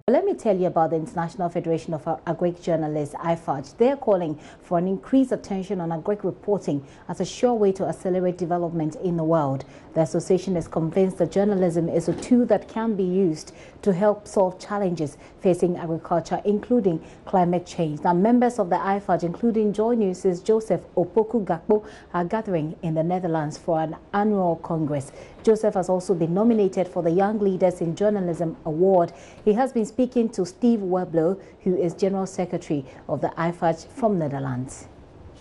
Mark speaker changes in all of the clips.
Speaker 1: Let me tell you about the International Federation of Agric Journalists, IFAJ. They are calling for an increased attention on agric reporting as a sure way to accelerate development in the world. The association is convinced that journalism is a tool that can be used to help solve challenges facing agriculture, including climate change. Now, members of the IFAJ, including JoyNews' Joseph Opoku Gakpo, are gathering in the Netherlands for an annual congress. Joseph has also been nominated for the Young Leaders in Journalism Award. He has been speaking to Steve Weblo, who is General Secretary of the IFAJ from Netherlands.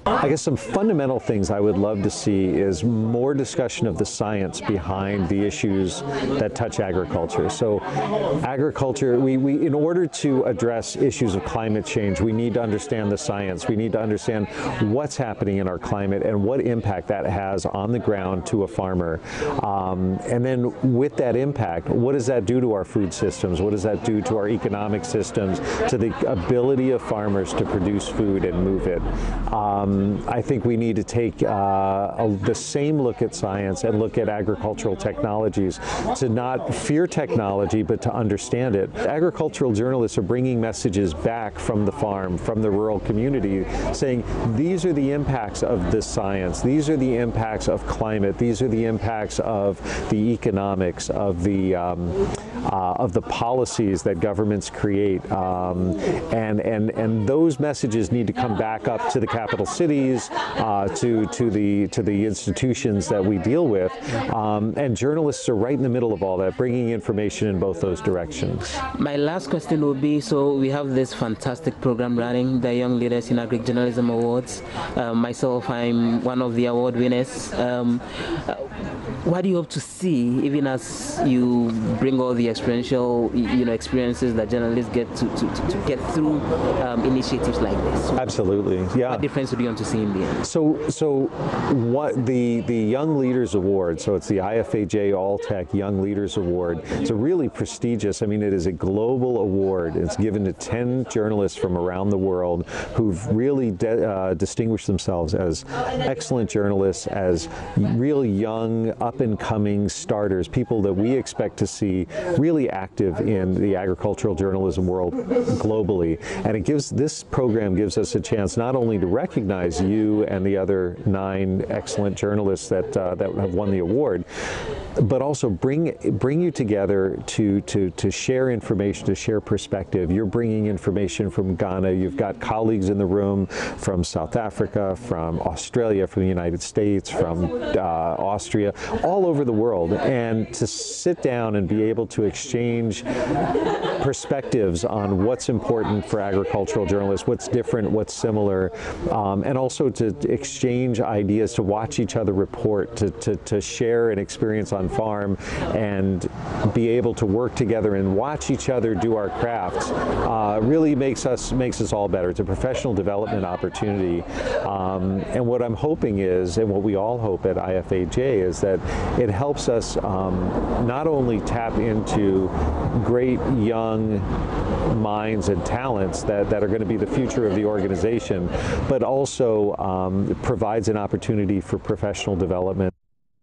Speaker 2: I guess some fundamental things I would love to see is more discussion of the science behind the issues that touch agriculture. So agriculture, we in order to address issues of climate change, we need to understand the science. We need to understand what's happening in our climate and what impact that has on the ground to a farmer. And then with that impact, what does that do to our food systems? What does that do to our economic systems, to the ability of farmers to produce food and move it? I think we need to take the same look at science and look at agricultural technologies, to not fear technology, but to understand it. Agricultural journalists are bringing messages back from the farm, from the rural community, saying these are the impacts of this science, these are the impacts of climate, these are the impacts of the economics, of the policies that governments create, and those messages need to come back up to the capital cities, to the institutions that we deal with, and journalists are right in the middle of all that, bringing information in both those directions.
Speaker 3: My last question will be, so we have this fantastic program running, the Young Leaders in Agric Journalism Awards. Myself, I'm one of the award winners. What do you hope to see, even as you bring all the experiential, experiences that journalists get to get through initiatives like this?
Speaker 2: Absolutely, yeah.
Speaker 3: What difference do you want to see in the end?
Speaker 2: So what the Young Leaders Award, so it's the IFAJ All Tech Young Leaders Award. It's a really prestigious, it is a global award. It's given to 10 journalists from around the world who've really distinguished themselves as excellent journalists, as real young, up-and-coming starters, people that we expect to see really active in the agricultural journalism world globally. And this program gives us a chance not only to recognize you and the other 9 excellent journalists that have won the award, but also bring you together to share information, to share perspective. You're bringing information from Ghana. You've got colleagues in the room from South Africa, from Australia, from the United States, from Austria, all over the world, and to sit down and be able to exchange perspectives on what's important for agricultural journalists, what's different, what's similar, and also to exchange ideas, to watch each other report, to share an experience on farm, and be able to work together and watch each other do our craft really makes us all better. It's a professional development opportunity, and what I'm hoping is, and what we all hope at IFAJ, is that it helps us not only tap into great young minds and talents that are going to be the future of the organization, but also provides an opportunity for professional development.